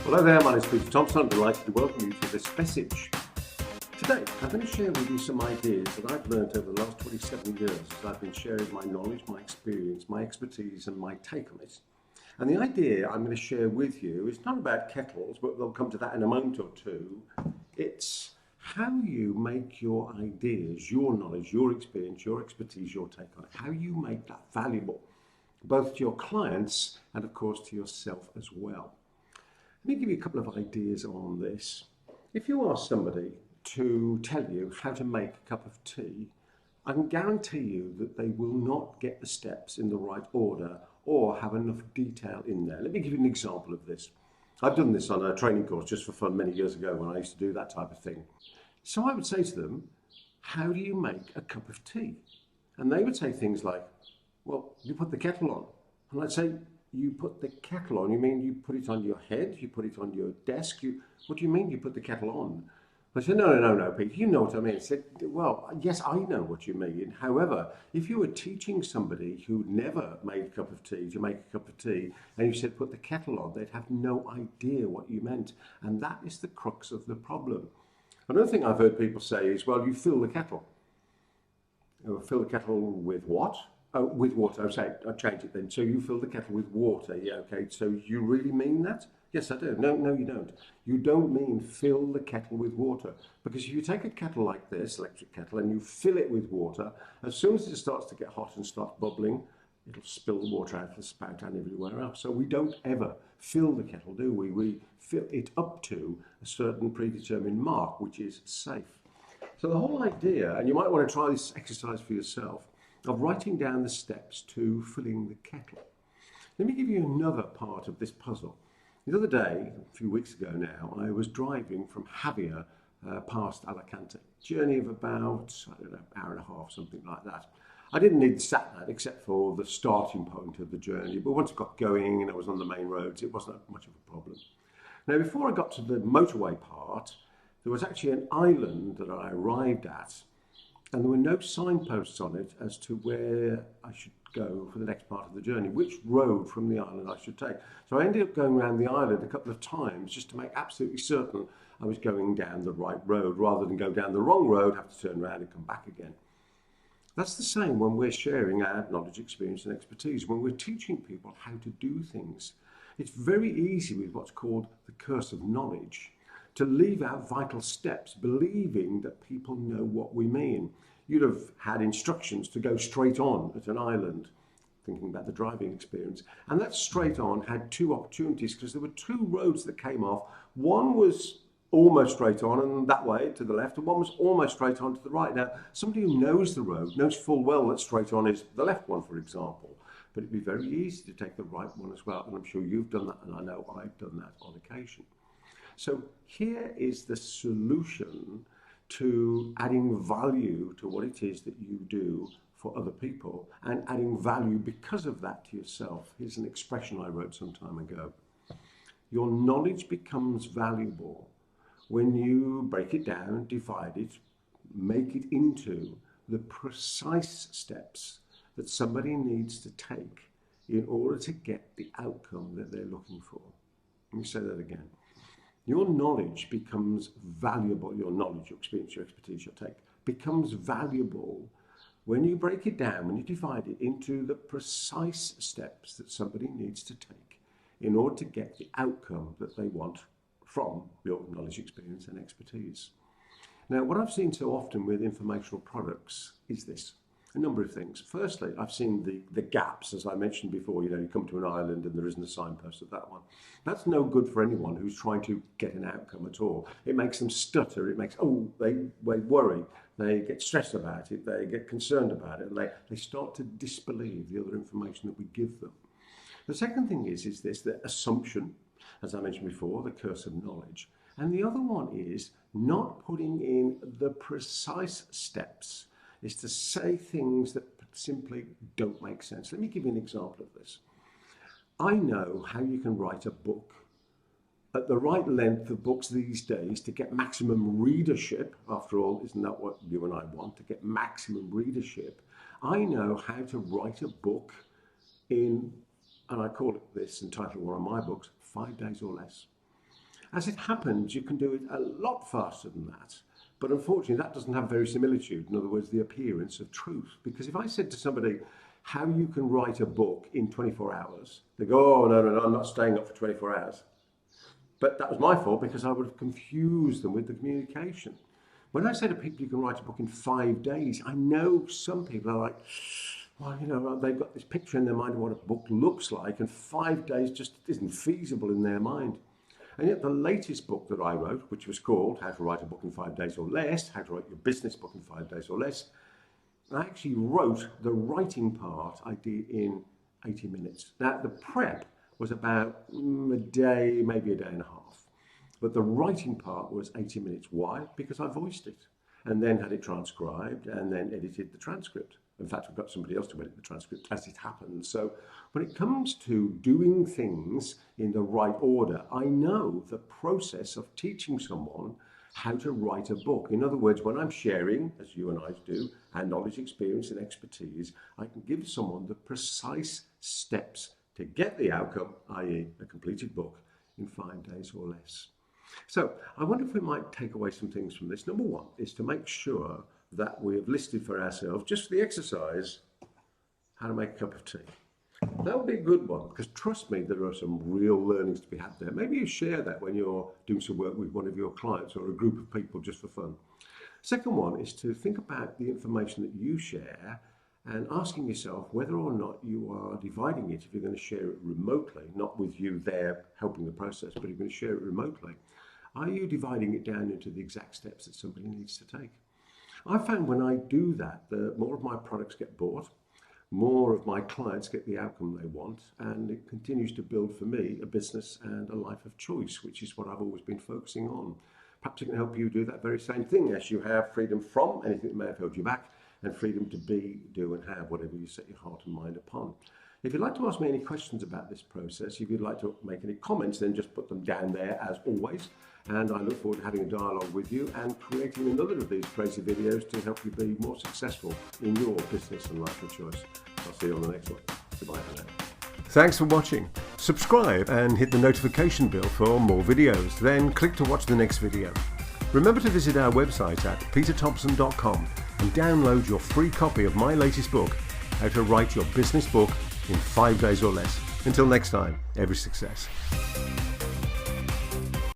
Hello there, my name is Peter Thomson. I'm delighted to welcome you to this message. Today, I'm going to share with you some ideas that I've learned over the last 27 years as I've been sharing my knowledge, my experience, my expertise and my take on it. And the idea I'm going to share with you is not about kettles, but we'll come to that in a moment or two. It's how you make your ideas, your knowledge, your experience, your expertise, your take on it, how you make that valuable, both to your clients and of course to yourself as well. Let me give you a couple of ideas on this. If you ask somebody to tell you how to make a cup of tea, I can guarantee you that they will not get the steps in the right order or have enough detail in there. Let me give you an example of this. I've done this on a training course just for fun many years ago when I used to do that type of thing. So I would say to them, how do you make a cup of tea? And they would say things like, well, you put the kettle on. And I'd say, you put the kettle on? You mean you put it on your head? You put it on your desk? What do you mean you put the kettle on? I said, no, Peter, you know what I mean. I said, well, yes, I know what you mean. However, if you were teaching somebody who never made a cup of tea to make a cup of tea, and you said put the kettle on, they'd have no idea what you meant. And that is the crux of the problem. Another thing I've heard people say is, well, you fill the kettle. Fill the kettle with what? Oh, with water. I'll change it then. So you fill the kettle with water. Yeah, okay. So you really mean that? Yes, I do. No, you don't. You don't mean fill the kettle with water. Because if you take a kettle like this, electric kettle, and you fill it with water, as soon as it starts to get hot and start bubbling, it'll spill the water out of the spout and everywhere else. So we don't ever fill the kettle, do we? We fill it up to a certain predetermined mark, which is safe. So the whole idea, and you might want to try this exercise for yourself, of writing down the steps to filling the kettle. Let me give you another part of this puzzle. The other day, a few weeks ago now, I was driving from Javier past Alicante. Journey of about, I don't know, hour and a half, something like that. I didn't need the sat-nav except for the starting point of the journey, but once I got going and I was on the main roads, it wasn't much of a problem. Now, before I got to the motorway part, there was actually an island that I arrived at, and there were no signposts on it as to where I should go for the next part of the journey, which road from the island I should take. So I ended up going around the island a couple of times just to make absolutely certain I was going down the right road, rather than go down the wrong road, have to turn around and come back again. That's the same when we're sharing our knowledge, experience and expertise, when we're teaching people how to do things. It's very easy with what's called the curse of knowledge to leave out vital steps, believing that people know what we mean. You'd have had instructions to go straight on at an island, thinking about the driving experience. And that straight on had two opportunities because there were two roads that came off. One was almost straight on and that way to the left, and one was almost straight on to the right. Now, somebody who knows the road knows full well that straight on is the left one, for example. But it'd be very easy to take the right one as well. And I'm sure you've done that, and I know I've done that on occasion. So here is the solution to adding value to what it is that you do for other people and adding value because of that to yourself. Here's an expression I wrote some time ago. Your knowledge becomes valuable when you break it down, divide it, make it into the precise steps that somebody needs to take in order to get the outcome that they're looking for. Let me say that again. Your knowledge becomes valuable, your knowledge, your experience, your expertise, your take, becomes valuable when you break it down, when you divide it into the precise steps that somebody needs to take in order to get the outcome that they want from your knowledge, experience and expertise. Now, what I've seen so often with informational products is this. A number of things. Firstly, I've seen the gaps, as I mentioned before. You come to an island and there isn't a signpost at that one. That's no good for anyone who's trying to get an outcome at all. It makes them stutter. It makes, they worry. They get stressed about it. They get concerned about it. And they start to disbelieve the other information that we give them. The second thing is this, the assumption, as I mentioned before, the curse of knowledge. And the other one is not putting in the precise steps, is to say things that simply don't make sense. Let me give you an example of this. I know how you can write a book at the right length of books these days to get maximum readership. After all, isn't that what you and I want, to get maximum readership? I know how to write a book in, and I call it this and title one of my books, 5 days or less. As it happens, you can do it a lot faster than that. But unfortunately, that doesn't have verisimilitude. In other words, the appearance of truth. Because if I said to somebody how you can write a book in 24 hours, they go, oh, no, I'm not staying up for 24 hours. But that was my fault because I would have confused them with the communication. When I say to people you can write a book in 5 days, I know some people are like, well, they've got this picture in their mind of what a book looks like, and 5 days just isn't feasible in their mind. And yet the latest book that I wrote, which was called How to Write a Book in 5 Days or Less, How to Write Your Business Book in 5 Days or Less, I actually wrote the writing part I did in 80 minutes. Now, the prep was about a day, maybe a day and a half. But the writing part was 80 minutes. Why? Because I voiced it and then had it transcribed and then edited the transcript. In fact, I've got somebody else to edit the transcript as it happens. So when it comes to doing things in the right order, I know the process of teaching someone how to write a book. In other words, when I'm sharing, as you and I do, our knowledge, experience and expertise, I can give someone the precise steps to get the outcome, i.e. a completed book, in 5 days or less. So I wonder if we might take away some things from this. Number one is to make sure that we have listed for ourselves, just for the exercise, how to make a cup of tea. That would be a good one, because trust me, there are some real learnings to be had there. Maybe you share that when you're doing some work with one of your clients or a group of people just for fun. Second one is to think about the information that you share and asking yourself whether or not you are dividing it if you're going to share it remotely, not with you there helping the process, but you're going to share it remotely. Are you dividing it down into the exact steps that somebody needs to take? I found when I do that, the more of my products get bought, more of my clients get the outcome they want, and it continues to build for me a business and a life of choice, which is what I've always been focusing on. Perhaps it can help you do that very same thing, as you have freedom from anything that may have held you back, and freedom to be, do and have whatever you set your heart and mind upon. If you'd like to ask me any questions about this process, if you'd like to make any comments, then just put them down there as always. And I look forward to having a dialogue with you and creating another of these crazy videos to help you be more successful in your business and life of choice. I'll see you on the next one. Goodbye for now. Thanks for watching. Subscribe and hit the notification bell for more videos. Then click to watch the next video. Remember to visit our website at peterthomson.com and download your free copy of my latest book, How to Write Your Business Book in 5 Days or Less. Until next time, every success.